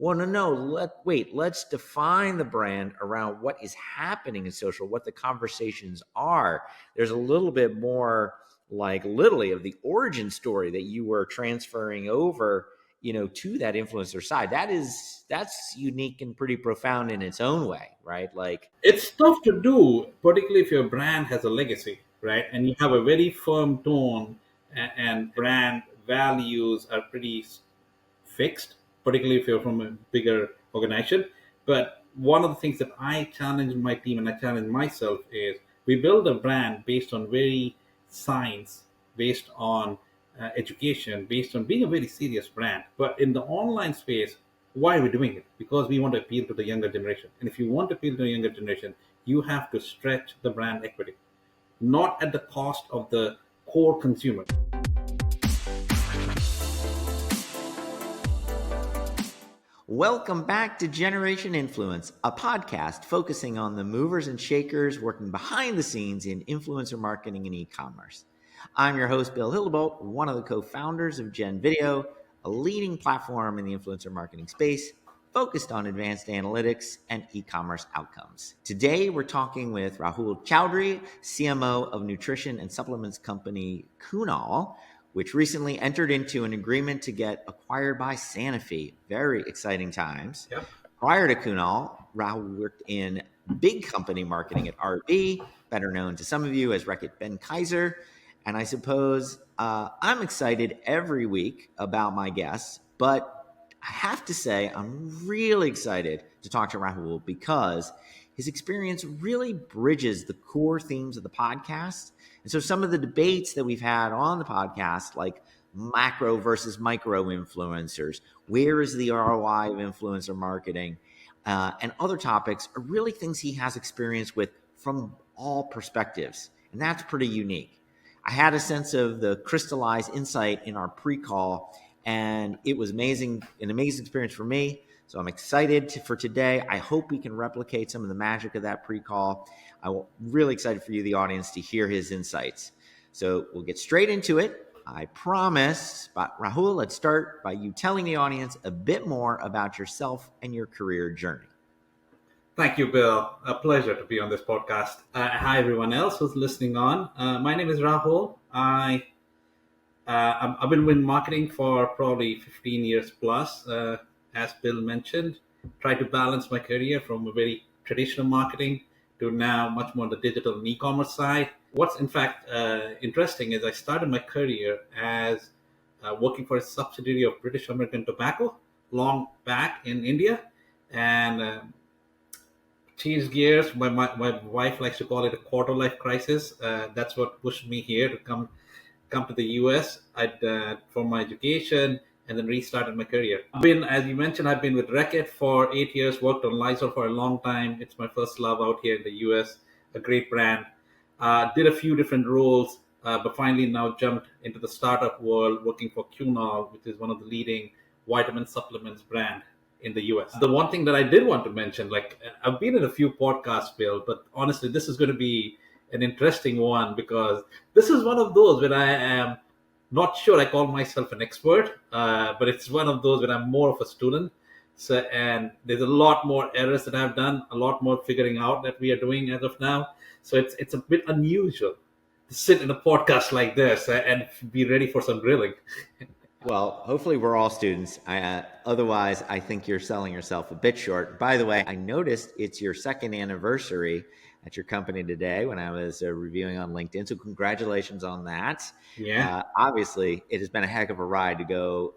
Well, no. Let's define the brand around what is happening in social, what the conversations are. There's a little bit more, like, literally, of the origin story that you were transferring over, to that influencer side. That's unique and pretty profound in its own way, right? Like, It's tough to do, particularly if your brand has a legacy, right? And you have a very firm tone, and brand values are pretty fixed, particularly if you're from a bigger organization. But one of the things that I challenge my team and I challenge myself is we build a brand based on very science, based on education, based on being a very serious brand. But in the online space, why are we doing it? Because we want to appeal to the younger generation. And if you want to appeal to the younger generation, you have to stretch the brand equity, not at the cost of the core consumer. welcome back to Generation Influence, a podcast focusing on the movers and shakers working behind the scenes in influencer marketing and e-commerce. I'm your host, Bill Hildebolt, one of the co-founders of gen.video, a leading platform in the influencer marketing space focused on advanced analytics and e-commerce outcomes. Today, we're talking with Rahul Chowdhury, CMO of nutrition and supplements company Quten, which recently entered into an agreement to get acquired by Sanofi. Very exciting times. Yep. Prior to Quten, Rahul worked in big company marketing at RB, better known to some of you as Reckitt Benckiser. And I suppose I'm excited every week about my guests, but I have to say I'm really excited to talk to Rahul because his experience really bridges the core themes of the podcast. And so some of the debates that we've had on the podcast, like macro versus micro influencers, where is the ROI of influencer marketing, and other topics are really things he has experience with from all perspectives. And that's pretty unique. I had a sense of the crystallized insight in our pre-call, and it was an amazing experience for me. So I'm excited for today. I hope we can replicate some of the magic of that pre-call. I'm really excited for you, the audience, to hear his insights. So we'll get straight into it, I promise. But Rahul, let's start by you telling the audience a bit more about yourself and your career journey. Thank you, Bill. A pleasure to be on this podcast. Hi, everyone else who's listening on. My name is Rahul. I've been in marketing for probably 15 years plus. As Bill mentioned, try to balance my career from a very traditional marketing to now much more the digital and e-commerce side. What's in fact interesting is I started my career as working for a subsidiary of British American Tobacco long back in India, and changed gears. My wife likes to call it a quarter life crisis. That's what pushed me here to come to the US for my education, and then restarted my career. As you mentioned, I've been with Reckitt for 8 years, worked on Lysol for a long time. It's my first love out here in the US, a great brand. Did a few different roles, but finally now jumped into the startup world, working for Quten, which is one of the leading vitamin supplements brand in the US. The one thing that I did want to mention, like I've been in a few podcasts, Bill, but honestly, this is going to be an interesting one because this is one of those where I am not sure I call myself an expert, but it's one of those where I'm more of a student. So, and there's a lot more errors that I've done, a lot more figuring out that we are doing as of now. So it's a bit unusual to sit in a podcast like this and be ready for some grilling. Well, hopefully we're all students. Otherwise, I think you're selling yourself a bit short. By the way, I noticed it's your second anniversary at your company today when I was reviewing on LinkedIn. So congratulations on that. Yeah. Obviously, it has been a heck of a ride to go,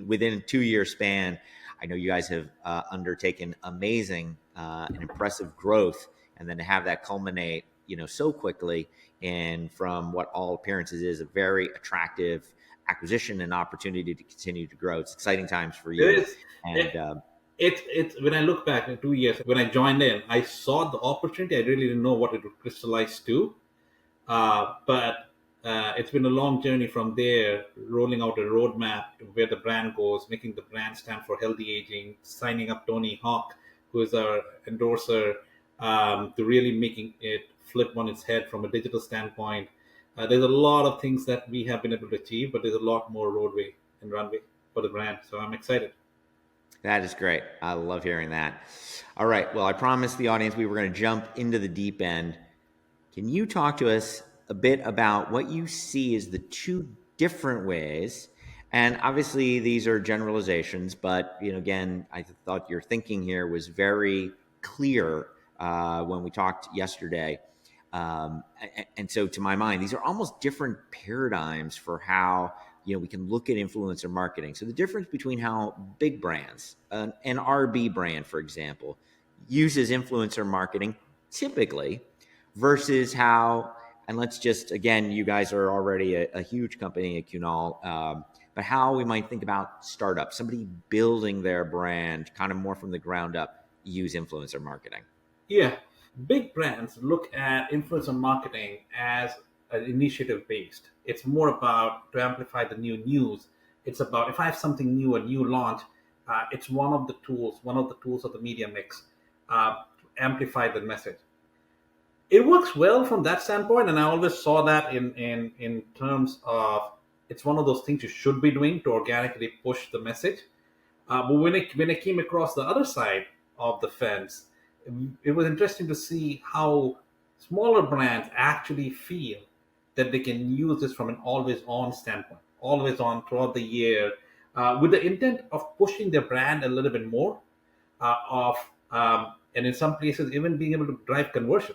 within a 2-year span. I know you guys have undertaken amazing and impressive growth, and then to have that culminate, so quickly, and from what all appearances is a very attractive acquisition and opportunity to continue to grow. It's exciting times for you. It is. And It's when I look back in 2 years, when I joined in, I saw the opportunity. I really didn't know what it would crystallize to. But it's been a long journey from there, rolling out a roadmap to where the brand goes, making the brand stand for healthy aging, signing up Tony Hawk, who is our endorser, to really making it flip on its head from a digital standpoint. There's a lot of things that we have been able to achieve, but there's a lot more roadway and runway for the brand. So I'm excited. That is great. I love hearing that. All right. Well, I promised the audience we were going to jump into the deep end. Can you talk to us a bit about what you see as the two different ways? And obviously, these are generalizations, but again, I thought your thinking here was very clear when we talked yesterday. And so, to my mind, these are almost different paradigms for how we can look at influencer marketing. So, the difference between how big brands, an RB brand, for example, uses influencer marketing typically versus how, and let's just, again, you guys are already a huge company at Cunal, but how we might think about startups, somebody building their brand kind of more from the ground up, use influencer marketing. Yeah, big brands look at influencer marketing as an initiative based. It's more about to amplify the new news. It's about if I have something new, a new launch, it's one of the tools of the media mix to amplify the message. It works well from that standpoint, and I always saw that in terms of it's one of those things you should be doing to organically push the message. But when I came across the other side of the fence, it was interesting to see how smaller brands actually feel that they can use this from an always on standpoint, always on throughout the year, with the intent of pushing their brand a little bit more, of and in some places even being able to drive conversion.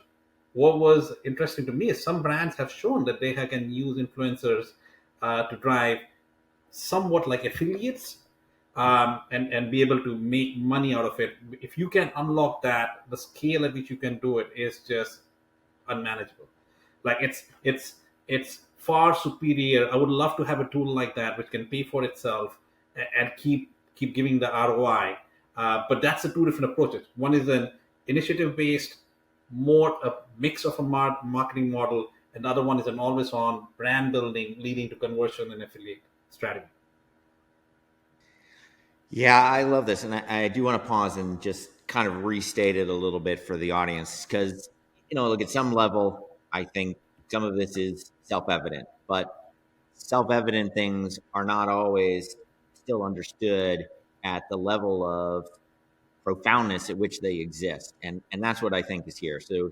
What was interesting to me is some brands have shown that they can use influencers to drive somewhat like affiliates, and be able to make money out of it. If you can unlock that, the scale at which you can do it is just unmanageable. Like it's far superior. I would love to have a tool like that which can pay for itself and keep giving the ROI. But that's the two different approaches. One is an initiative based, more a mix of a marketing model, and the other one is an always on brand building leading to conversion and affiliate strategy. Yeah, I love this. And I do want to pause and just kind of restate it a little bit for the audience because, look, at some level, I think some of this is self evident, but self evident things are not always still understood at the level of profoundness at which they exist. And that's what I think is here. So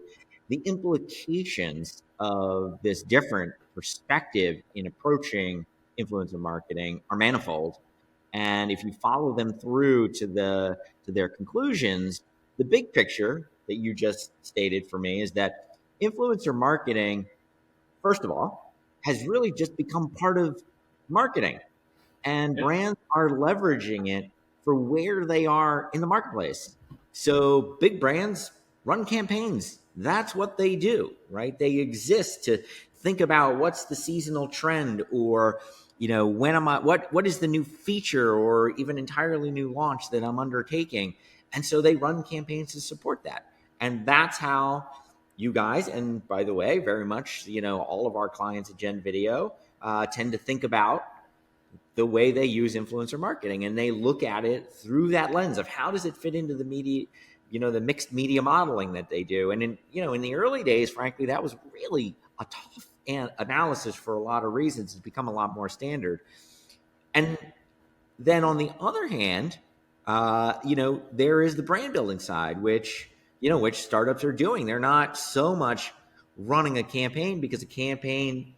the implications of this different perspective in approaching influencer marketing are manifold. And if you follow them through to their conclusions, the big picture that you just stated for me is that influencer marketing, first of all, has really just become part of marketing, and Yeah. brands are leveraging it for where they are in the marketplace. So big brands run campaigns. That's what they do, right? They exist to think about what's the seasonal trend, or when am I what is the new feature or even entirely new launch that I'm undertaking. And so they run campaigns to support that. And that's how you guys, and by the way, very much, all of our clients at Gen.video tend to think about the way they use influencer marketing, and they look at it through that lens of how does it fit into the media, the mixed media modeling that they do. And in the early days, frankly, that was really a tough analysis for a lot of reasons. It's become a lot more standard. And then on the other hand, there is the brand building side, which startups are doing. They're not so much running a campaign, because a campaign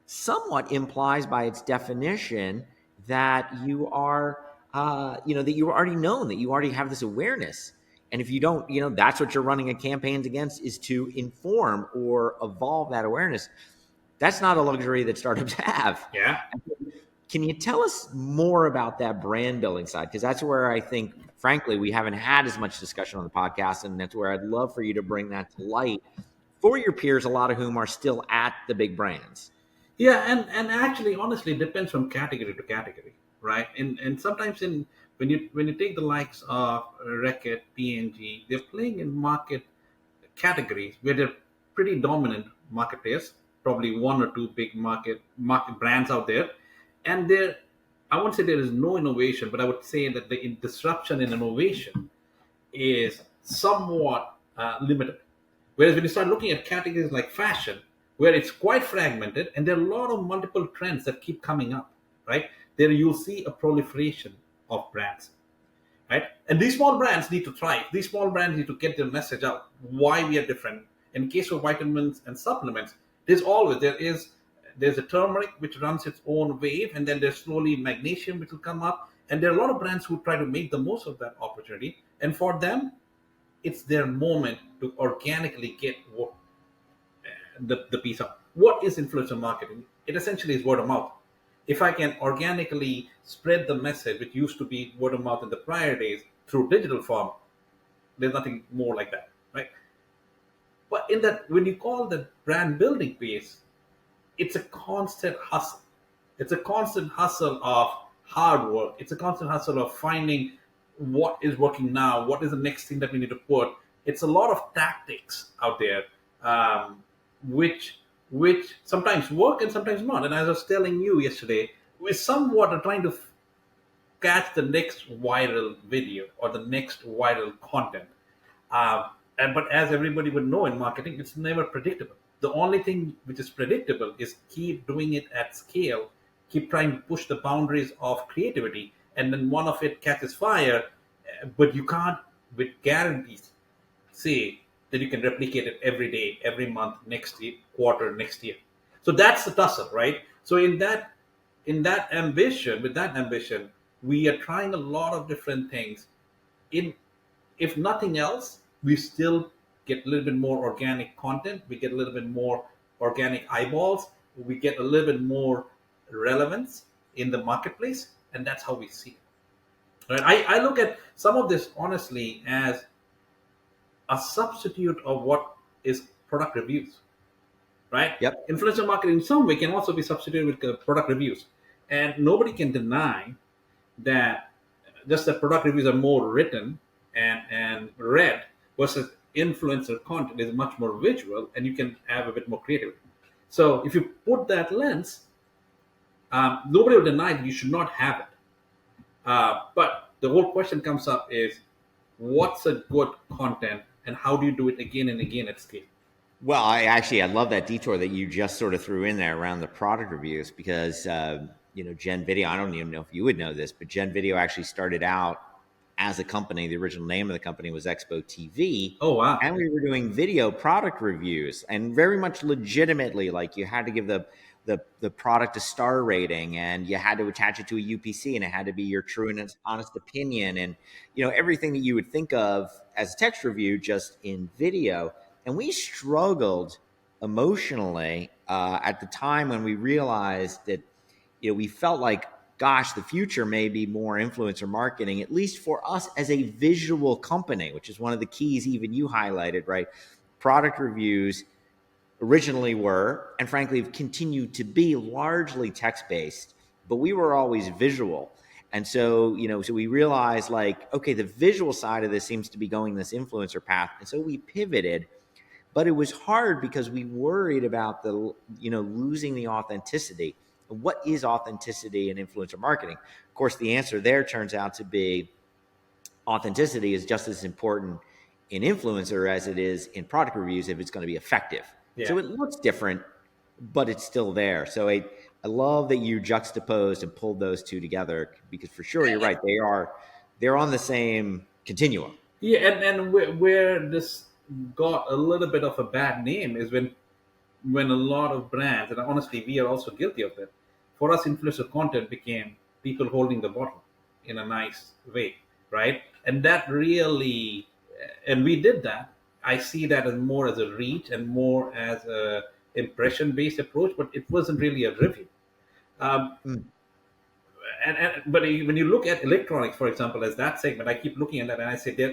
somewhat implies by its definition that you are, that you're already known, that you already have this awareness. And if you don't, that's what you're running a campaigns against, is to inform or evolve that awareness. That's not a luxury that startups have. Yeah. Can you tell us more about that brand building side? Because that's where I think, frankly, we haven't had as much discussion on the podcast. And that's where I'd love for you to bring that to light for your peers, a lot of whom are still at the big brands. Yeah, and actually, honestly, it depends from category to category, right? And sometimes when you take the likes of Reckitt, P&G, they're playing in market categories where they're pretty dominant market players, probably one or two big market brands out there, and there, I won't say there is no innovation, but I would say that the disruption in innovation is somewhat limited. Whereas when you start looking at categories like fashion, where it's quite fragmented and there are a lot of multiple trends that keep coming up, right? There you'll see a proliferation of brands. And these small brands need to thrive. These small brands need to get their message out why we are different. In case of vitamins and supplements, there's a turmeric which runs its own wave, and then there's slowly magnesium which will come up. And there are a lot of brands who try to make the most of that opportunity. And for them, it's their moment to organically get the piece up. What is influencer marketing? It essentially is word of mouth. If I can organically spread the message, which used to be word of mouth in the prior days, through digital form, there's nothing more like that, right? But in that, when you call the brand building piece, it's a constant hustle. It's a constant hustle of hard work. It's a constant hustle of finding what is working now, what is the next thing that we need to put. It's a lot of tactics out there, which which sometimes work and sometimes not. And as I was telling you yesterday, we somewhat are trying to catch the next viral video or the next viral content. But as everybody would know in marketing, it's never predictable. The only thing which is predictable is keep doing it at scale, keep trying to push the boundaries of creativity, and then one of it catches fire, but you can't, with guarantees, say that you can replicate it every day, every month, next year, quarter, next year. So that's the tussle, right? So with that ambition, we are trying a lot of different things. In If nothing else, we still get a little bit more organic content. We get a little bit more organic eyeballs. We get a little bit more relevance in the marketplace, and that's how we see it. Right? I look at some of this honestly as a substitute of what is product reviews, right? Yep. Influencer marketing in some way can also be substituted with product reviews, and nobody can deny that just that product reviews are more written and read versus influencer content is much more visual and you can have a bit more creativity. So if you put that lens, nobody will deny that you should not have it. But the whole question comes up is what's a good content and how do you do it again and again at scale? Well, I love that detour that you just sort of threw in there around the product reviews because Gen Video. I don't even know if you would know this, but Gen Video actually started out as a company. The original name of the company was Expo TV. Oh, wow. And we were doing video product reviews, and very much legitimately, like you had to give the product a star rating, and you had to attach it to a UPC, and it had to be your true and honest opinion, and everything that you would think of as a text review, just in video. And we struggled emotionally at the time when we realized that we felt like, gosh, the future may be more influencer marketing, at least for us as a visual company, which is one of the keys even you highlighted, right? Product reviews originally were, and frankly have continued to be, largely text-based, but we were always visual. And so, so we realized, like, okay, the visual side of this seems to be going this influencer path. And so we pivoted, but it was hard because we worried about losing the authenticity. What is authenticity in influencer marketing? Of course, the answer there turns out to be authenticity is just as important in influencer as it is in product reviews if it's going to be effective. Yeah. So it looks different, but it's still there. So I love that you juxtaposed and pulled those two together because for sure you're right. They're on the same continuum. Yeah, and where this got a little bit of a bad name is when a lot of brands, and honestly, we are also guilty of it. For us, influencer content became people holding the bottle in a nice way, right? And that really, and we did that. I see that as more as a reach and more as a impression-based approach, but it wasn't really a review. Um, but when you look at electronics, for example, as that segment, I keep looking at that and I say there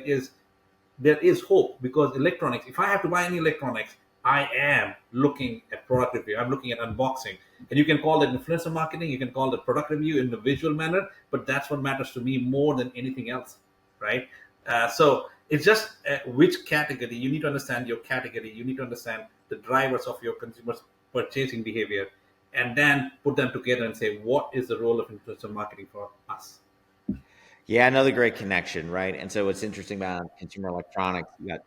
is hope because electronics. If I have to buy any electronics, I am looking at product review. I'm looking at unboxing, and you can call it influencer marketing. You can call it product review in the visual manner, but that's what matters to me more than anything else, right? So it's just which category you need to understand your category. You need to understand the drivers of your consumers' purchasing behavior, and then put them together and say what is the role of influencer marketing for us. Yeah, another great connection, right? And so what's interesting about consumer electronics, you got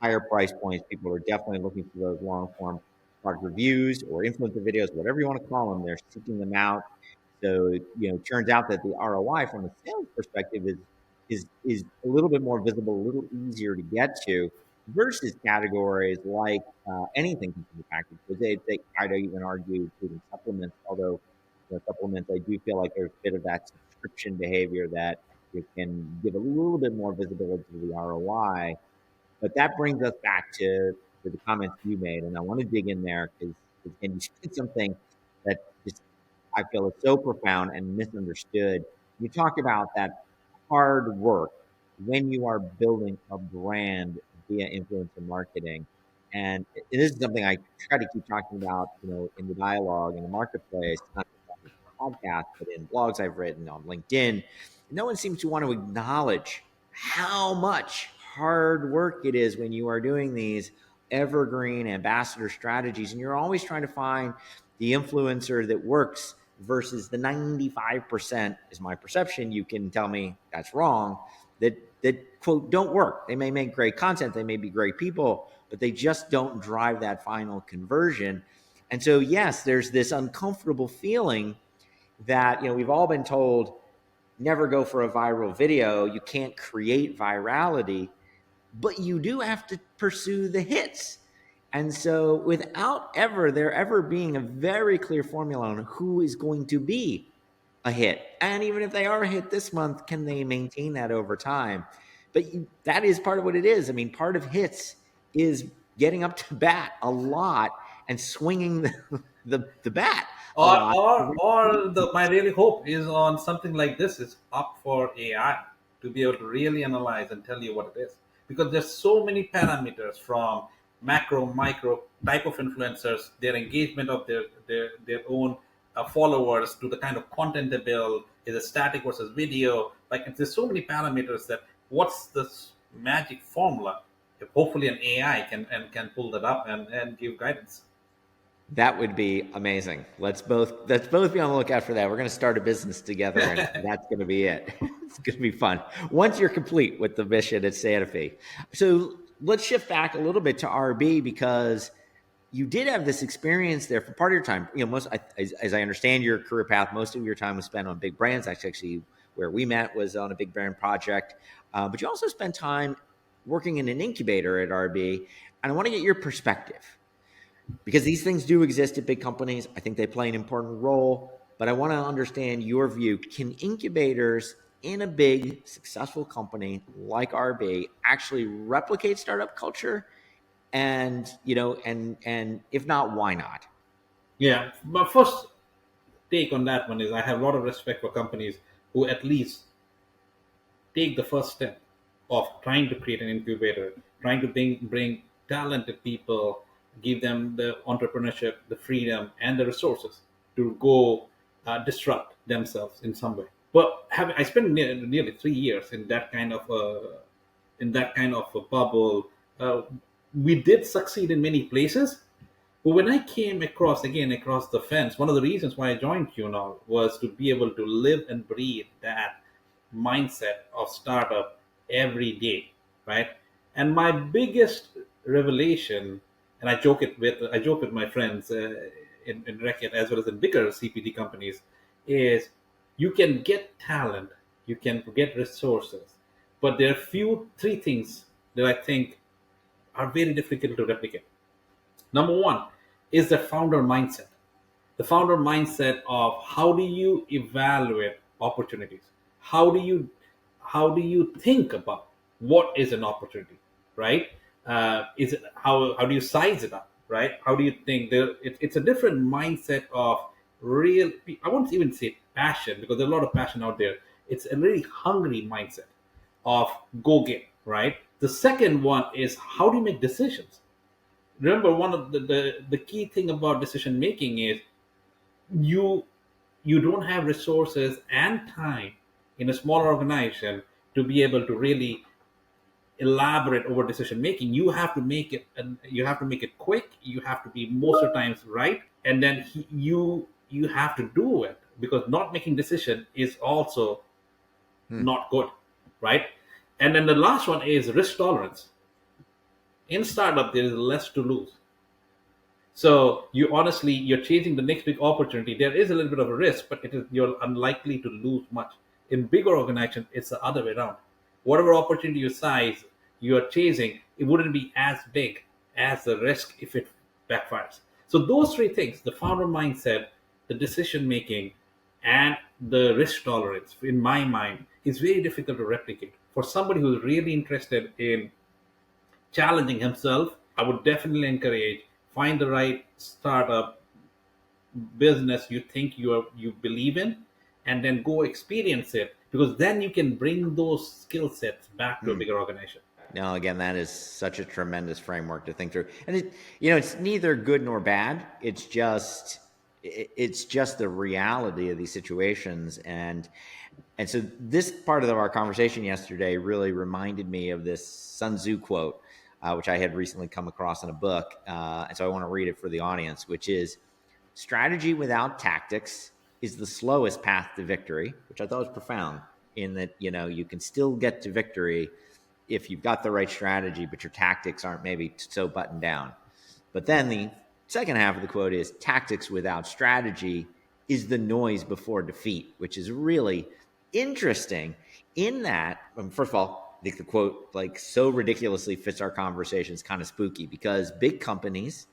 higher price points. People are definitely looking for those long form product reviews or influencer videos, whatever you want to call them. They're seeking them out. So, it turns out that the ROI from a sales perspective is is a little bit more visible, a little easier to get to, versus categories like anything consumer packaged goods. I'd even argue including supplements, although supplements, I do feel like there's a bit of that subscription behavior that it can give a little bit more visibility to the ROI. But that brings us back to the comments you made, and I want to dig in there because again, you said something that just I feel is so profound and misunderstood. You talk about that hard work when you are building a brand via influencer marketing, and this is something I try to keep talking about, in the dialogue in the marketplace, not just on this podcast, but in blogs I've written on LinkedIn. No one seems to want to acknowledge how much hard work it is when you are doing these evergreen ambassador strategies, and you're always trying to find the influencer that works versus the 95% is my perception. You can tell me that's wrong, that quote don't work. They may make great content, they may be great people, but they just don't drive that final conversion. And so yes, there's this uncomfortable feeling that we've all been told never go for a viral video, you can't create virality, but you do have to pursue the hits. And so without there ever being a very clear formula on who is going to be a hit, and even if they are a hit this month, can they maintain that over time? But that is part of what it is. I mean, part of hits is getting up to bat a lot and swinging the bat a or lot. my really hope is on something like this is up for AI to be able to really analyze and tell you what it is, because there's so many parameters from macro, micro type of influencers, their engagement of their own followers, to the kind of content they build, is it static versus video, like there's so many parameters that what's this magic formula, if hopefully an AI can pull that up and give guidance. That would be amazing. Let's both be on the lookout for that. We're going to start a business together, and that's going to be it. It's going to be fun once you're complete with the mission at Santa Fe. So let's shift back a little bit to RB, because you did have this experience there for part of your time. As I understand your career path, most of your time was spent on big brands. That's actually where we met, was on a big brand project. But you also spent time working in an incubator at RB, and I want to get your perspective, because these things do exist at big companies. I think they play an important role, but I want to understand your view. Can incubators in a big successful company like RB actually replicate startup culture? And and if not, why not? Yeah, my first take on that one is I have a lot of respect for companies who at least take the first step of trying to create an incubator, trying to bring talented people, give them the entrepreneurship, the freedom, and the resources to go disrupt themselves in some way. But I spent nearly 3 years in that kind of a bubble. We did succeed in many places, but when I came across the fence, one of the reasons why I joined QNOL was to be able to live and breathe that mindset of startup every day, right? And my biggest revelation, and I joke with my friends in Reckitt as well as in bigger CPG companies, is you can get talent, you can get resources, but there are three things that I think are very difficult to replicate. Number one is the founder mindset. The founder mindset of how do you evaluate opportunities? How do you think about what is an opportunity, right? Is it how do you size it up, right? How do you think there? It's a different mindset of real. I won't even say passion, because there's a lot of passion out there. It's a really hungry mindset of go get, right? The second one is how do you make decisions? Remember, one of the key thing about decision making is you you don't have resources and time in a smaller organization to be able to really elaborate over decision making. You have to make it, and you have to make it quick, you have to be most of the times right, and then you have to do it, because not making decision is also Hmm. not good, right? And then the last one is risk tolerance. In startup there is less to lose. So you're chasing the next big opportunity. There is a little bit of a risk, but you're unlikely to lose much. In bigger organization, it's the other way around. whatever opportunity you size you are chasing, it wouldn't be as big as the risk if it backfires. So those three things, the founder mindset, the decision making, and the risk tolerance, in my mind, is very difficult to replicate. For somebody who's really interested in challenging himself, I would definitely encourage, find the right startup business you think you believe in, and then go experience it, because then you can bring those skill sets back to a bigger organization. No, again, that is such a tremendous framework to think through, and it's neither good nor bad. It's just the reality of these situations, and so this part of our conversation yesterday really reminded me of this Sun Tzu quote, which I had recently come across in a book, and so I want to read it for the audience, which is, "Strategy without tactics is the slowest path to victory," which I thought was profound. In that, you can still get to victory if you've got the right strategy, but your tactics aren't maybe so buttoned down. But then the second half of the quote is, "Tactics without strategy is the noise before defeat," which is really interesting in that, first of all, I think the quote so ridiculously fits our conversation. It's kind of spooky because big companies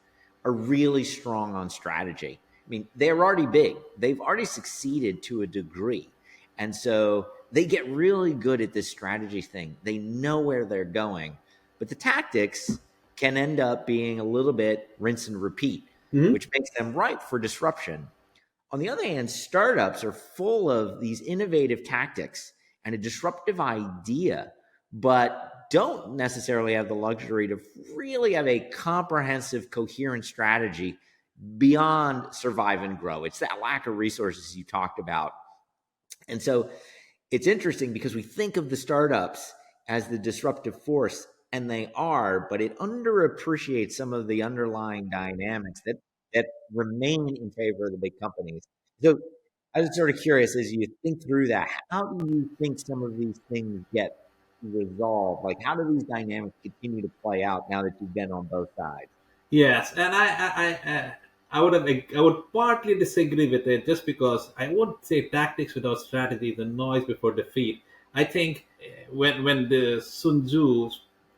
are really strong on strategy. I mean, they're already big. They've already succeeded to a degree. And so they get really good at this strategy thing. They know where they're going. But the tactics can end up being a little bit rinse and repeat, which makes them ripe for disruption. On the other hand, startups are full of these innovative tactics and a disruptive idea, but don't necessarily have the luxury to really have a comprehensive, coherent strategy beyond survive and grow. It's that lack of resources you talked about. And so it's interesting because we think of the startups as the disruptive force, and they are, but it underappreciates some of the underlying dynamics that remain in favor of the big companies. So I was sort of curious, as you think through that, how do you think some of these things get resolved? Like, how do these dynamics continue to play out now that you've been on both sides? Yes, and I would partly disagree with it, just because I won't say tactics without strategy, the noise before defeat. I think when the Sun Tzu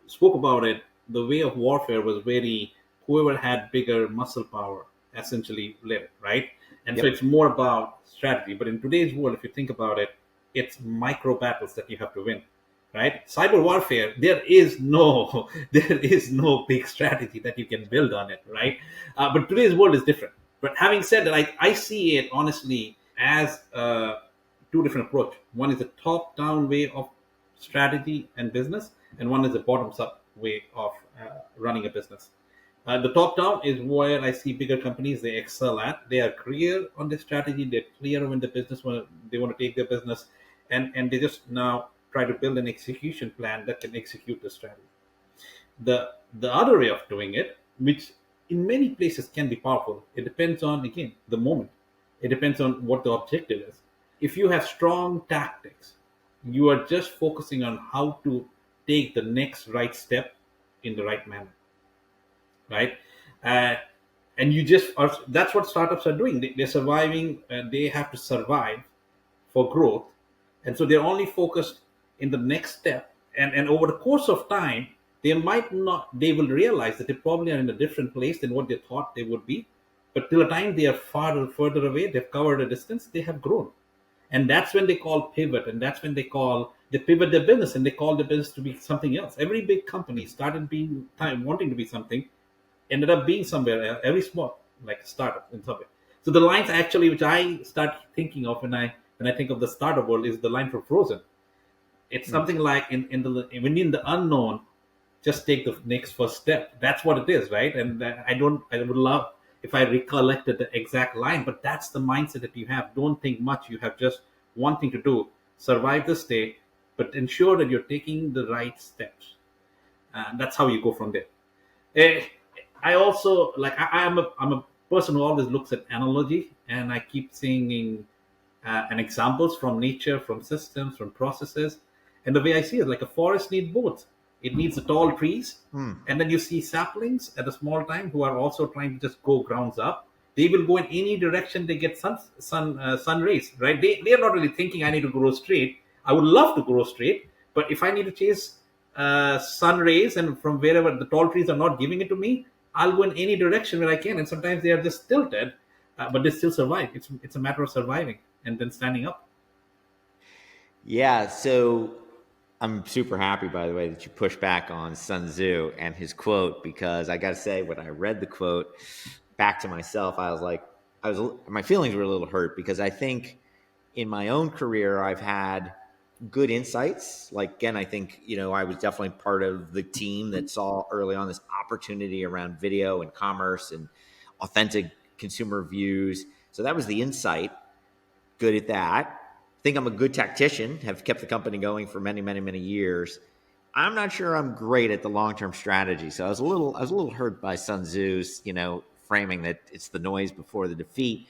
spoke about it, the way of warfare was very, whoever had bigger muscle power essentially led it, right? And so Yep. it's more about strategy. But in today's world, if you think about it, it's micro battles that you have to win, right? Cyber warfare, there is no there is no big strategy that you can build on it, right? But today's world is different. But having said that, I see it honestly as two different approach. One is a top down way of strategy and business, and one is a bottoms up way of running a business. The top down is where I see bigger companies, they excel at. They are clear on their strategy. They're clear when the business they want to take their business, and they just now try to build an execution plan that can execute the strategy. The other way of doing it, which in many places can be powerful, it depends on, again, the moment. It depends on what the objective is. If you have strong tactics, you are just focusing on how to take the next right step in the right manner, right? Uh, and you just are, that's what startups are doing. They're surviving, they have to survive for growth. And so they're only focused in the next step. And over the course of time, they will realize that they probably are in a different place than what they thought they would be. But till the time they are further away, they've covered a distance, they have grown. And that's when they call pivot. And that's when they pivot their business, and they call the business to be something else. Every big company started wanting to be something, ended up being somewhere else, every small, like a startup in somewhere. So the lines actually, which I start thinking of when I think of the startup world, is the line from Frozen. It's something like in the when you're in the unknown, just take the next first step. That's what it is, right? And I would love if I recollected the exact line, but that's the mindset that you have. Don't think much. You have just one thing to do: survive this day, but ensure that you're taking the right steps. That's how you go from there. Eh, I also like I'm a person who always looks at analogy, and I keep seeing and examples from nature, from systems, from processes. And the way I see it, like a forest needs both. It needs the tall trees, and then you see saplings at a small time who are also trying to just go grounds up. They will go in any direction they get sun rays, right? They are not really thinking I need to grow straight. I would love to grow straight, But if I need to chase sun rays, and from wherever the tall trees are not giving it to me, I'll go in any direction where I can. And sometimes they are just tilted, but they still survive. It's a matter of surviving and then standing up. Yeah, so I'm super happy, by the way, that you pushed back on Sun Tzu and his quote, because I got to say, when I read the quote back to myself, I was like, my feelings were a little hurt, because I think in my own career, I've had good insights. Like, again, I think, I was definitely part of the team that saw early on this opportunity around video and commerce and authentic consumer views. So that was the insight. Good at that. Think I'm a good tactician, have kept the company going for many, many, many years. I'm not sure I'm great at the long-term strategy. So I was a little hurt by Sun Tzu's, framing that it's the noise before the defeat.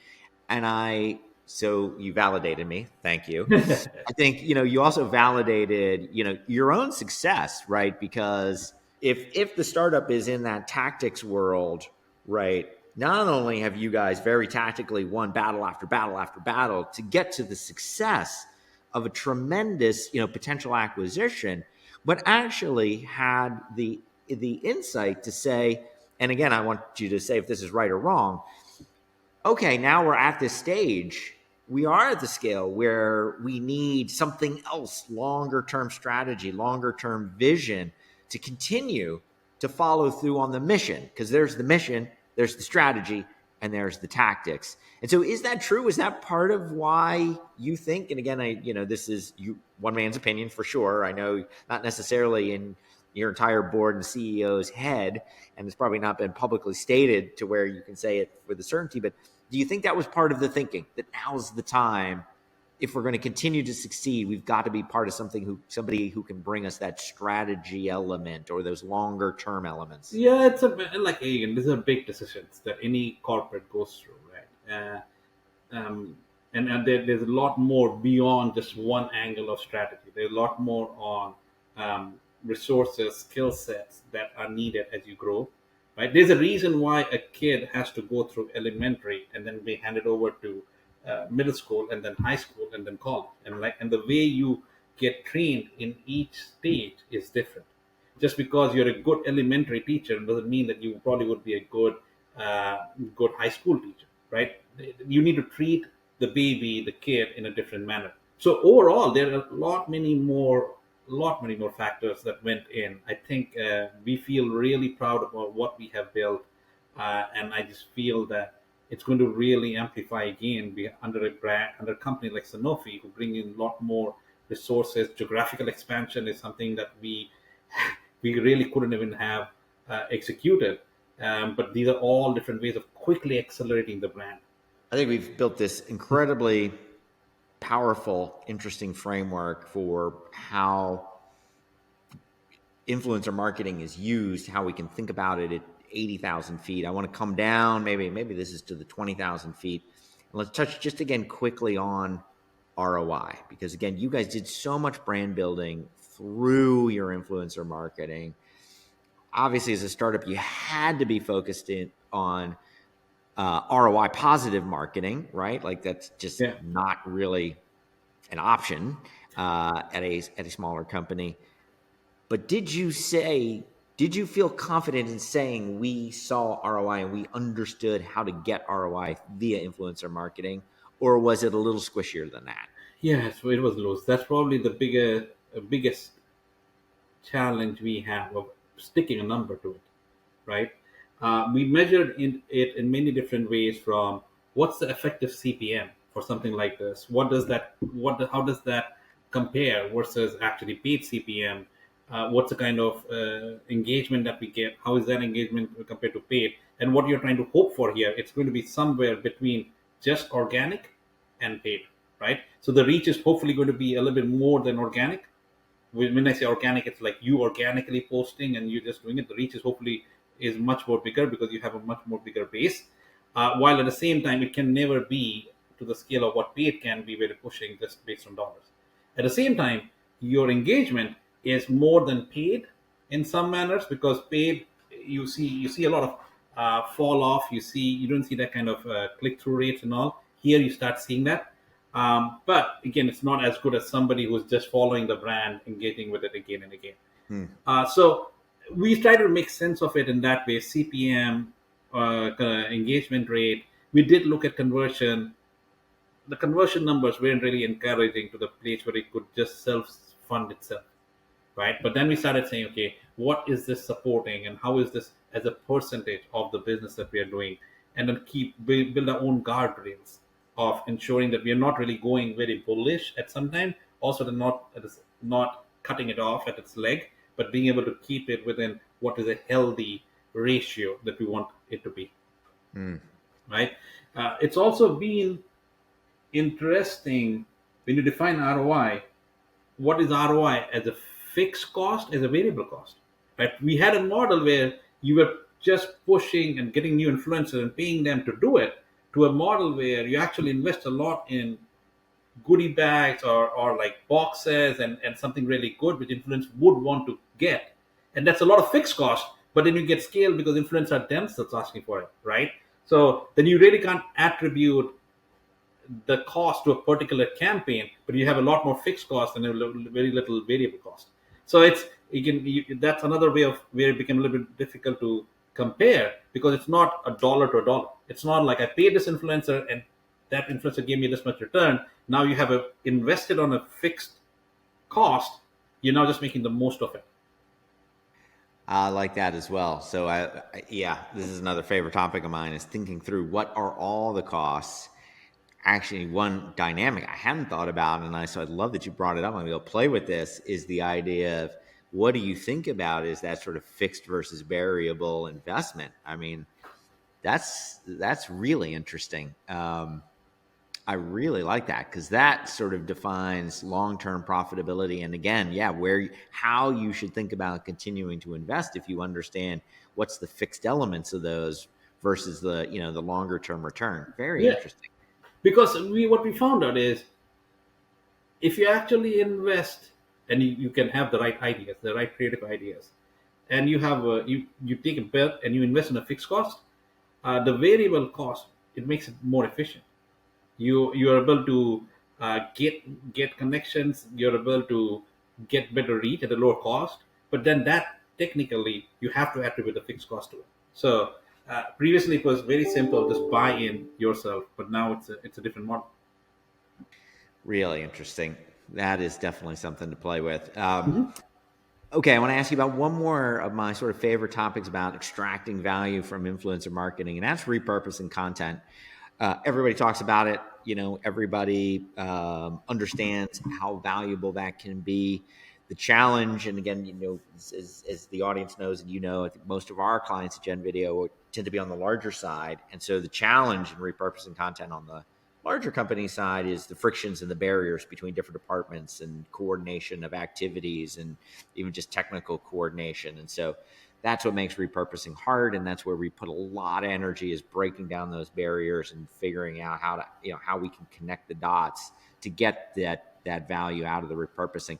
So you validated me. Thank you. I think, you also validated, your own success, right? Because if the startup is in that tactics world, right, not only have you guys very tactically won battle after battle after battle to get to the success of a tremendous, potential acquisition, but actually had the insight to say, and again, I want you to say if this is right or wrong. Okay, now we're at this stage. We are at the scale where we need something else, longer term strategy, longer term vision to continue to follow through on the mission. Because there's the mission, there's the strategy, and there's the tactics. And so, is that true? Is that part of why you think? And again, this is one man's opinion for sure. I know not necessarily in your entire board and CEO's head, and it's probably not been publicly stated to where you can say it with a certainty. But do you think that was part of the thinking, that now's the time? If we're going to continue to succeed, we've got to be part of somebody who can bring us that strategy element or those longer term elements. Yeah, it's a like again, these are big decisions that any corporate goes through, right? There's a lot more beyond just one angle of strategy. There's a lot more on resources, skill sets that are needed as you grow. Right? There's a reason why a kid has to go through elementary and then be handed over to middle school and then high school and then college, and the way you get trained in each stage is different. Just because you're a good elementary teacher doesn't mean that you probably would be a good high school teacher, right? You need to treat the baby, the kid, in a different manner. So overall, there are lot many more factors that went in. I think we feel really proud about what we have built, and I just feel that it's going to really amplify again under a brand, under a company like Sanofi, who bring in a lot more resources. Geographical expansion is something that we really couldn't even have executed. But these are all different ways of quickly accelerating the brand. I think we've built this incredibly powerful, interesting framework for how influencer marketing is used, how we can think about it at 80,000 feet. I want to come down, maybe this is to the 20,000 feet. And let's touch just again quickly on ROI, because again, you guys did so much brand building through your influencer marketing. Obviously, as a startup, you had to be focused on ROI positive marketing, right? Like that's just Yeah. not really an option at a smaller company. But did you feel confident in saying we saw ROI and we understood how to get ROI via influencer marketing, or was it a little squishier than that? Yeah, so it was loose. That's probably the biggest challenge we have of sticking a number to it, right? We measured it in many different ways. From what's the effective CPM for something like this? How does that compare versus actually paid CPM? What's the kind of engagement that we get? How is that engagement compared to paid? And what you're trying to hope for here, it's going to be somewhere between just organic and paid, right? So the reach is hopefully going to be a little bit more than organic. When I say organic, it's like you organically posting and you just doing it. The reach is hopefully is much more bigger because you have a much more bigger base. While at the same time, it can never be to the scale of what paid can be, where you're pushing just based on dollars. At the same time, your engagement is more than paid in some manners, because paid you see a lot of fall off. You don't see that kind of click through rates and all. Here you start seeing that. But again, it's not as good as somebody who's just following the brand, engaging with it again and again. Hmm. So we try to make sense of it in that way. CPM, engagement rate. We did look at conversion. The conversion numbers weren't really encouraging to the place where it could just self fund itself, right? But then we started saying, okay, what is this supporting, and how is this as a percentage of the business that we are doing, and then build our own guardrails of ensuring that we are not really going very bullish at some time, also the not cutting it off at its leg, but being able to keep it within what is a healthy ratio that we want it to be, Hmm. right? It's also been interesting when you define ROI. What is ROI as a fixed cost, as a variable cost, right? We had a model where you were just pushing and getting new influencers and paying them to do it, to a model where you actually invest a lot in goodie bags or like boxes and something really good which influencers would want to get. And that's a lot of fixed cost, but then you get scale because influencers are themselves asking for it, right? So then you really can't attribute the cost to a particular campaign, but you have a lot more fixed cost and very little variable cost. So that's another way of where it became a little bit difficult to compare, because it's not a dollar to a dollar. It's not like I paid this influencer and that influencer gave me this much return. Now you have invested on a fixed cost. You're now just making the most of it. I like that as well. So yeah, this is another favorite topic of mine, is thinking through what are all the costs. Actually, one dynamic I hadn't thought about, so I love that you brought it up. I'm going to play with this, is the idea of what do you think about is that sort of fixed versus variable investment. I mean, that's really interesting. I really like that, because that sort of defines long-term profitability. And again, yeah, how you should think about continuing to invest if you understand what's the fixed elements of those versus the longer term return. Very Yeah, interesting. because what we found out is, if you actually invest and you can have the right ideas, the right creative ideas, and you take a bet and you invest in a fixed cost, the variable cost, it makes it more efficient. You are able to get connections. You're able to get better reach at a lower cost. But then that technically you have to attribute a fixed cost to it. So previously it was very simple, just buy in yourself. But now it's a different model. Really interesting. That is definitely something to play with. Mhm. Okay, I want to ask you about one more of my sort of favorite topics about extracting value from influencer marketing, and that's repurposing content. Everybody talks about it. Everybody understands how valuable that can be. The challenge, and again, as the audience knows, and I think most of our clients at gen.video tend to be on the larger side, and so the challenge in repurposing content on the larger company side is the frictions and the barriers between different departments and coordination of activities and even just technical coordination. And so that's what makes repurposing hard, and that's where we put a lot of energy, is breaking down those barriers and figuring out how we can connect the dots to get that value out of the repurposing.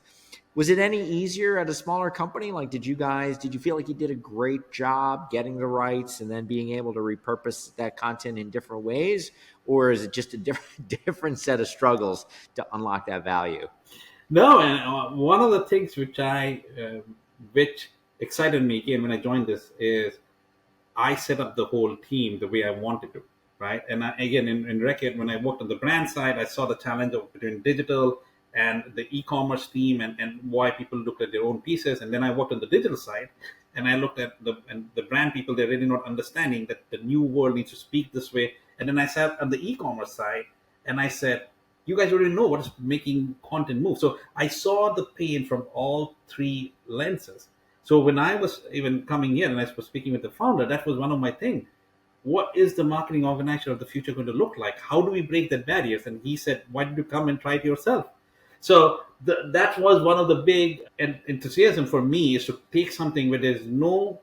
Was it any easier at a smaller company? Like, did you feel like you did a great job getting the rights and then being able to repurpose that content in different ways? Or is it just a different set of struggles to unlock that value? No, and one of the things which excited me again when I joined this is I set up the whole team the way I wanted to, right? And again, in Reckitt, when I worked on the brand side, I saw the challenge of between digital and the e-commerce team, and why people looked at their own pieces. And then I worked on the digital side, and I looked at the brand people. They're really not understanding that the new world needs to speak this way. And then I sat on the e-commerce side, and I said, you guys already know what is making content move. So I saw the pain from all three lenses. So when I was even coming here and I was speaking with the founder, that was one of my things. What is the marketing organization of the future going to look like? How do we break the barriers? And he said, why don't you come and try it yourself? So that was one of the big enthusiasm for me, is to take something where there's no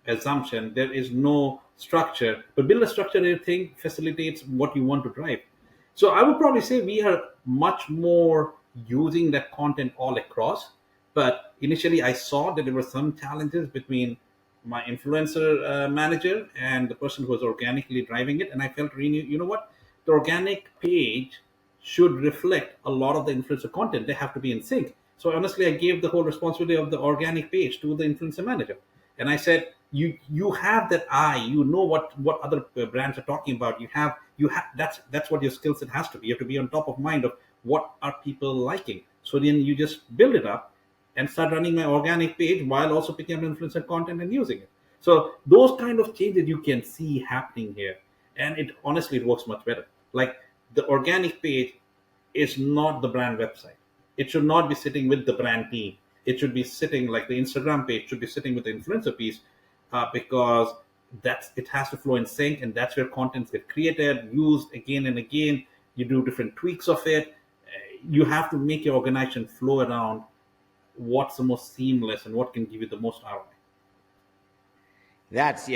assumption, there is no structure, but build a structure that you think facilitates what you want to drive. So I would probably say we are much more using that content all across. But initially, I saw that there were some challenges between my influencer manager and the person who was organically driving it, and I felt really, you know what, the organic page should reflect a lot of the influencer content. They have to be in sync. So honestly, I gave the whole responsibility of the organic page to the influencer manager, and I said, you have that eye. You know what other brands are talking about. You have that's what your skill set has to be. You have to be on top of mind of what are people liking. So then you just build it up and start running my organic page while also picking up influencer content and using it. So those kind of changes you can see happening here, and it honestly it works much better. Like the organic page is not the brand website. It should not be sitting with the brand team. It should be sitting like the Instagram page should be sitting with the influencer piece, because that's it has to flow in sync, and that's where contents get created, used again and again. You do different tweaks of it. You have to make your organization flow around what's the most seamless and what can give you the most ROI. That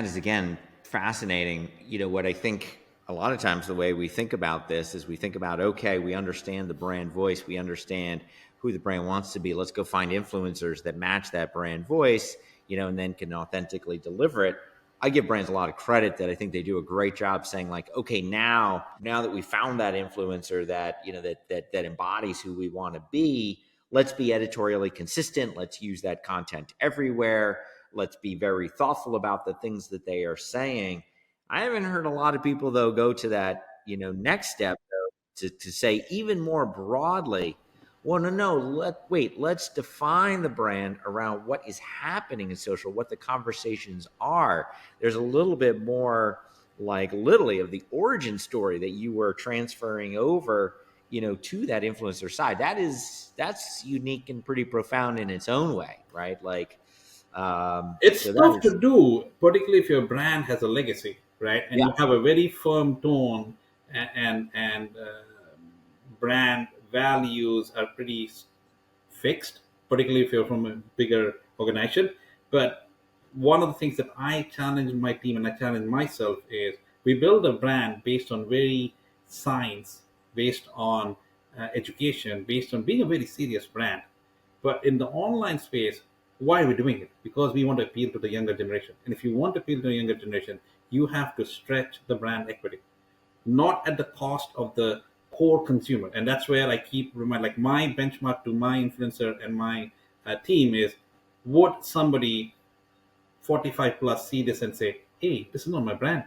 is again fascinating. What I think a lot of times the way we think about this is we think about, okay, we understand the brand voice, we understand who the brand wants to be. Let's go find influencers that match that brand voice, and then can authentically deliver it. I give brands a lot of credit that I think they do a great job saying like, okay, now that we found that influencer that, that embodies who we want to be, let's be editorially consistent. Let's use that content everywhere. Let's be very thoughtful about the things that they are saying. I haven't heard a lot of people though go to that, next step though, to say even more broadly, well, no, let's define the brand around what is happening in social, what the conversations are. There's a little bit more like literally of the origin story that you were transferring over, to that influencer side. That's unique and pretty profound in its own way, right? Like, It's so that tough is, to do, particularly if your brand has a legacy, right? And yeah, you have a very firm tone, and brand values are pretty fixed, particularly if you're from a bigger organization. But one of the things that I challenge my team and I challenge myself is we build a brand based on very science, based on education, based on being a very serious brand. But in the online space, why are we doing it? Because we want to appeal to the younger generation. And if you want to appeal to the younger generation, you have to stretch the brand equity, not at the cost of the core consumer. And that's where I keep remind, like my benchmark to my influencer and my team is, would somebody 45 plus see this and say, hey, this is not my brand?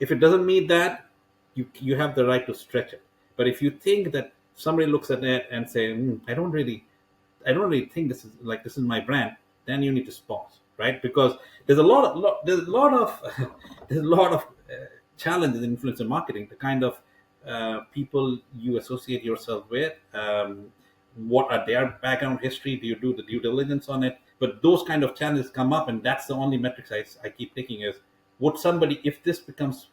If it doesn't meet that, you have the right to stretch it. But if you think that somebody looks at it and say, I don't really think this is my brand, then you need to pause, right? Because there's a lot of there's a lot of challenges in influencer marketing. The kind of people you associate yourself with, what are their background history? Do you do the due diligence on it? But those kind of challenges come up, and that's the only metrics I keep taking is, would somebody, if this becomes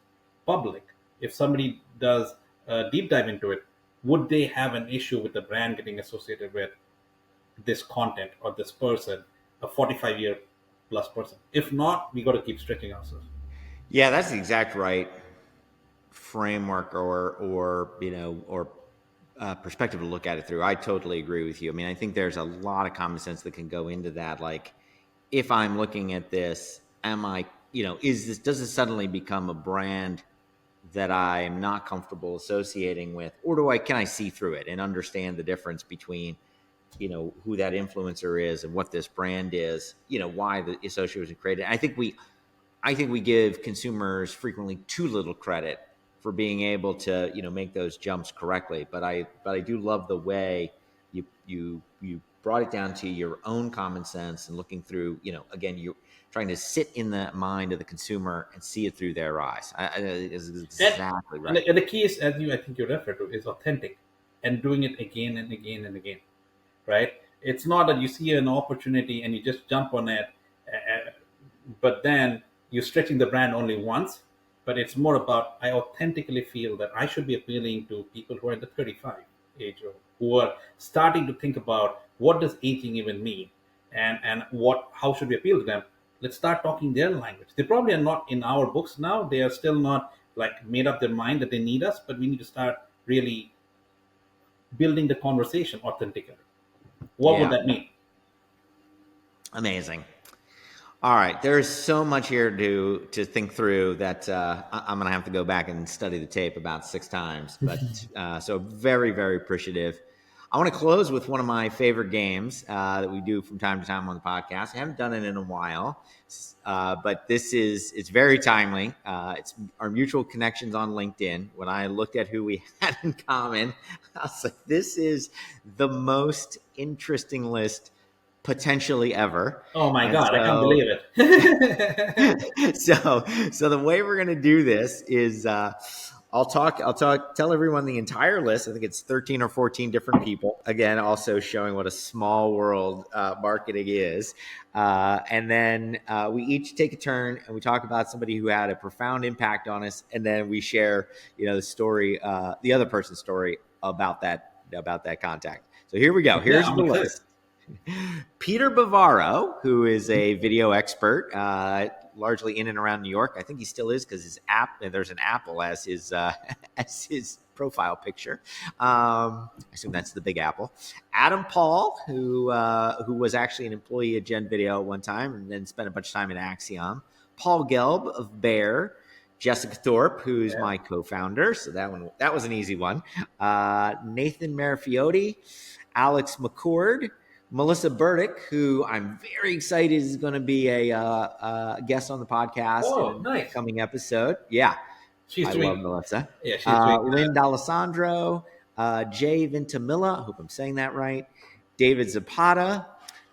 public, if somebody does a deep dive into it, would they have an issue with the brand getting associated with this content or this person, a 45-year plus person? If not, we got to keep stretching ourselves. yeah, that's the exact right framework or perspective to look at it through. I totally agree with you. I mean, I think there's a lot of common sense that can go into that. Like, if I'm looking at this, am I, does this suddenly become a brand that I am not comfortable associating with, or can I see through it and understand the difference between, who that influencer is and what this brand is, why the association was created. I think we give consumers frequently too little credit for being able to, make those jumps correctly. But I do love the way you brought it down to your own common sense and looking through, again, you trying to sit in the mind of the consumer and see it through their eyes. Is And, exactly and, right. the, and the key is, as I think you referred to, is authentic and doing it again and again and again, right? It's not that you see an opportunity and you just jump on it, uh, but then you're stretching the brand only once. But it's more about, I authentically feel that I should be appealing to people who are in the 35 age group, who are starting to think about what does aging even mean, and how should we appeal to them. Let's start talking their language. They probably are not in our books now. They are still not like made up their mind that they need us, but we need to start really building the conversation authentically. What would Yeah, that mean? amazing. All right, there's so much here to think through that I'm going to have to go back and study the tape about 6 times. But so very, very appreciative. I want to close with one of my favorite games that we do from time to time on the podcast. I haven't done it in a while, but it's very timely. It's our mutual connections on LinkedIn. When I looked at who we had in common, I was like, this is the most interesting list potentially ever. Oh my And God, I can't so believe it. so the way we're going to do this is tell everyone the entire list. I think it's 13 or 14 different people. Again, also showing what a small world marketing is. And then we each take a turn and we talk about somebody who had a profound impact on us. And then we share, the story, the other person's story about that contact. So here we go. Yeah, Here's I'm the excited. list. Peter Bavaro, who is a video expert, largely in and around New York. I think he still is because there's an apple as his as his profile picture. I assume that's the Big Apple. Adam Paul, who was actually an employee at gen.video at one time and then spent a bunch of time at Axiom. Paul Gelb of Bear. Jessica Thorpe, who's my co-founder, so that was an easy one. Nathan Marafiotti, Alex McCord, Melissa Burdick, who I'm very excited is going to be a guest on the podcast in Oh, an nice. upcoming episode. Yeah, She's I doing. love Melissa. Yeah, she's doing. Lynn D'Alessandro, Jay Ventimilla, I hope I'm saying that right. David Zapata,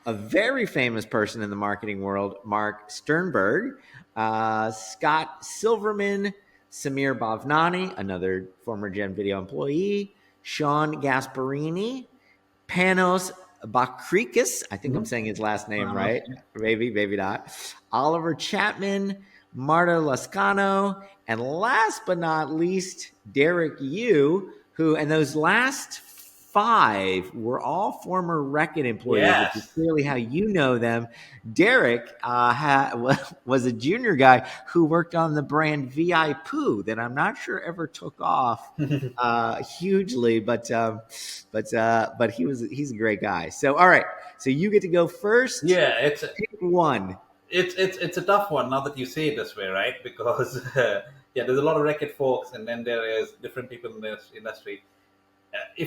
a very famous person in the marketing world, Mark Sternberg, Scott Silverman, Samir Bhavnani, another former gen.video employee, Sean Gasparini, Panos Bakrikis, I think I'm saying his last name right. Maybe not. Oliver Chapman, Marta Lascano, and last but not least, Derek Yu, and those last 5 were all former Reckitt employees, which is Yes. clearly how you know them. Derek was a junior guy who worked on the brand VI Poo that I'm not sure ever took off hugely, but he's a great guy. So all right, so you get to go first. Yeah, Pick one. it's a tough one now that you say it this way, right? Because yeah, there's a lot of Reckitt folks, and then there is different people in this industry. I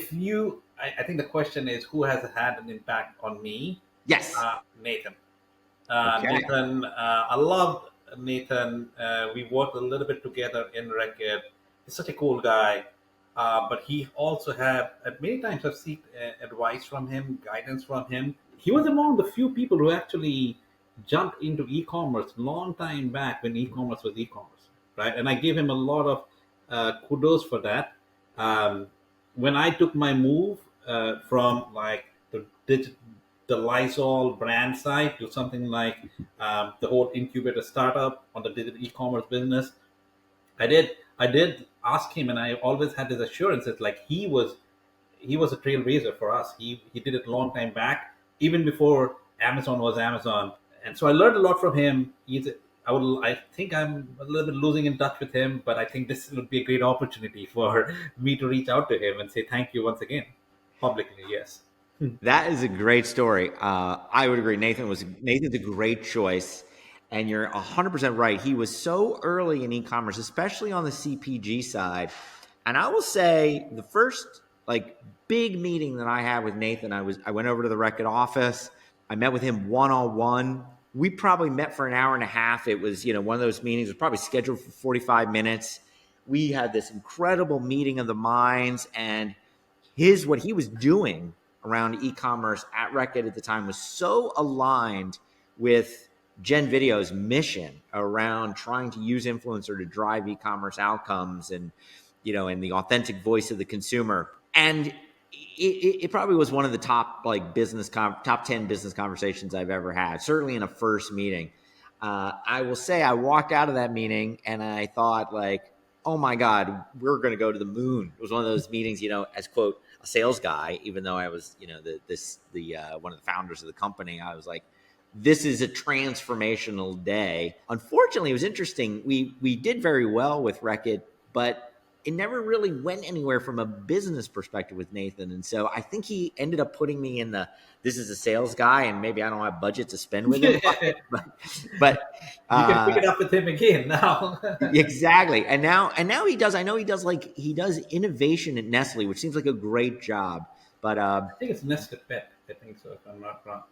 think the question is who has had an impact on me? Yes. Nathan. Okay. Nathan, I love Nathan. We worked a little bit together in Reckitt. He's such a cool guy. But he also had, many times I've sought advice from him, guidance from him. He was among the few people who actually jumped into e-commerce long time back when e-commerce was e-commerce, right? And I gave him a lot of kudos for that. When I took my move from like the Lysol brand side to something like the whole incubator startup on the digital e-commerce business, I did ask him, and I always had this assurance that like he was a trailblazer for us. He did it a long time back, even before Amazon was Amazon, and so I learned a lot from him. I think I'm a little bit losing in touch with him, but I think this would be a great opportunity for me to reach out to him and say thank you once again, publicly. Yes. That is a great story. I would agree. Nathan's a great choice, and you're 100% right. He was so early in e-commerce, especially on the CPG side. And I will say, the first big meeting that I had with Nathan, I went over to the Reckitt office. I met with him one-on-one. We probably met for an hour and a half. It was one of those meetings. It was probably scheduled for 45 minutes. We had this incredible meeting of the minds, and what he was doing around e-commerce at Reckitt at the time was so aligned with gen.video's mission around trying to use influencer to drive e-commerce outcomes and the authentic voice of the consumer. And it probably was one of the top top 10 business conversations I've ever had, certainly in a first meeting. I will say I walked out of that meeting and I thought oh my God, we're going to go to the moon. It was one of those meetings, as quote, a sales guy, even though I was, one of the founders of the company, I was like, this is a transformational day. Unfortunately, it was interesting. We did very well with Reckitt, but it never really went anywhere from a business perspective with Nathan. And so I think he ended up putting me in this is a sales guy, and maybe I don't have budget to spend with him. But You can pick it up with him again now. exactly. And now I know he does innovation at Nestle, which seems like a great job. But I think it's Nestle Pet. I think so, if I'm not wrong.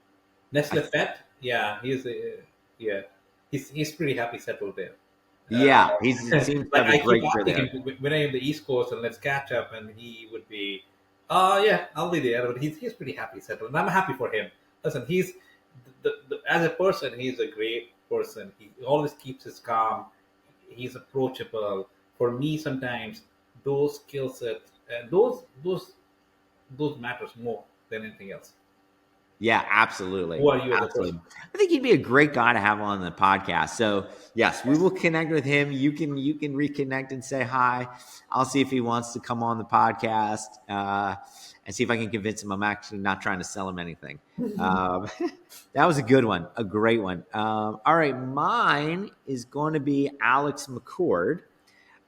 Nestle Pet. Yeah, yeah, he's pretty happy settled there. yeah, he seems to Like have a I keep great career asking there. him when I'm in the East Coast and let's catch up, and he would be, yeah, I'll be there. But he's pretty happy settled, and I'm happy for him. Listen, he's as a person, he's a great person. He always keeps his calm. He's approachable. For me, sometimes those skill sets and those matters more than anything else. Yeah, absolutely. Who are you as a Absolutely. person? I think he'd be a great guy to have on the podcast. So yes, we will connect with him. You can reconnect and say hi. I'll see if he wants to come on the podcast and see if I can convince him I'm actually not trying to sell him anything. That was a good one, a great one. All right, mine is going to be Alex McCord.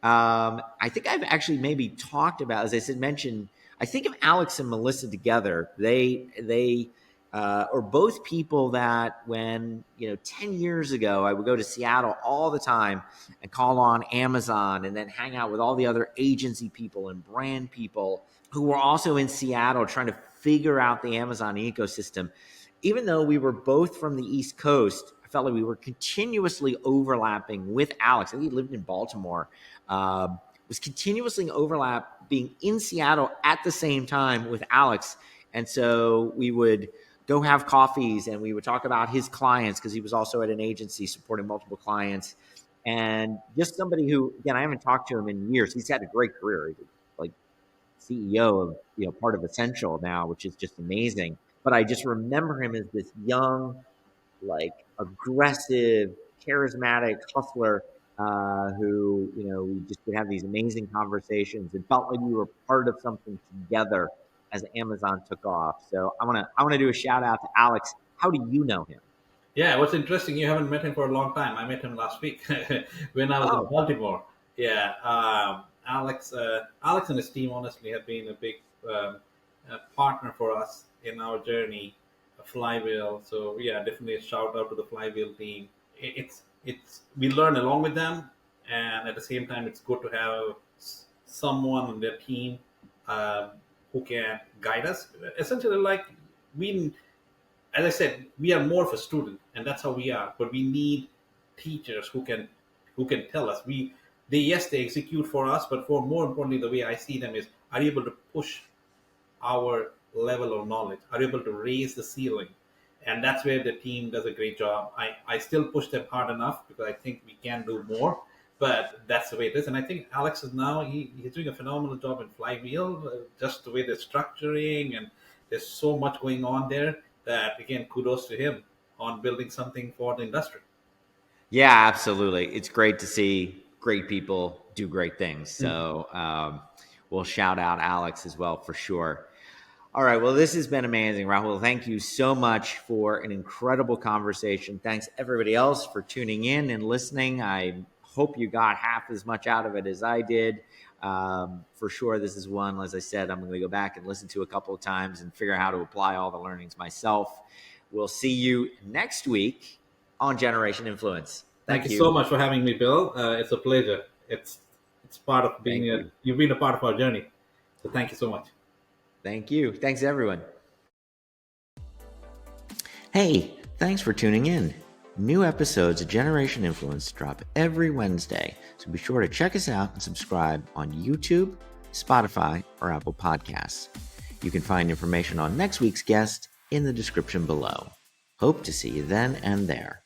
I think I've actually maybe talked about, as I said, mentioned. I think of Alex and Melissa together. They are both people that when 10 years ago I would go to Seattle all the time and call on Amazon and then hang out with all the other agency people and brand people who were also in Seattle trying to figure out the Amazon ecosystem. Even though we were both from the East Coast, I felt like we were continuously overlapping with Alex. I think he lived in Baltimore. Was continuously overlap being in Seattle at the same time with Alex. And so we would go have coffees and we would talk about his clients because he was also at an agency supporting multiple clients. And just somebody who, again, I haven't talked to him in years. He's had a great career. He's like CEO of part of Essential now, which is just amazing. But I just remember him as this young, like aggressive, charismatic hustler who we just would have these amazing conversations and felt like we were part of something together as Amazon took off. So I want to do a shout out to Alex. How do you know him? Yeah, what's interesting, you haven't met him for a long time. I met him last week when I was in Baltimore. Yeah, Alex and his team honestly have been a big partner for us in our journey, Flywheel. So yeah, definitely a shout out to the Flywheel team. It's we learn along with them, and at the same time, it's good to have someone on their team um, who can guide us. Essentially, like we, as I said, we are more of a student, and that's how we are. But we need teachers who can tell us. They execute for us, but for more importantly, the way I see them is, are you able to push our level of knowledge? Are you able to raise the ceiling? And that's where the team does a great job. I still push them hard enough because I think we can do more, but that's the way it is. And I think Alex is now, he's doing a phenomenal job in Flywheel, just the way they're structuring, and there's so much going on there that, again, kudos to him on building something for the industry. Yeah, absolutely. It's great to see great people do great things. So we'll shout out Alex as well for sure. All right. Well, this has been amazing, Rahul. Thank you so much for an incredible conversation. Thanks everybody else for tuning in and listening. I hope you got half as much out of it as I did. For sure, this is one, as I said, I'm going to go back and listen to a couple of times and figure out how to apply all the learnings myself. We'll see you next week on Generation Influence. Thank you so much for having me, Bill. It's a pleasure. It's part of you've been a part of our journey. So thank you so much. Thank you. Thanks, everyone. Hey, thanks for tuning in. New episodes of Generation Influence drop every Wednesday, so be sure to check us out and subscribe on YouTube, Spotify, or Apple Podcasts. You can find information on next week's guest in the description below. Hope to see you then and there.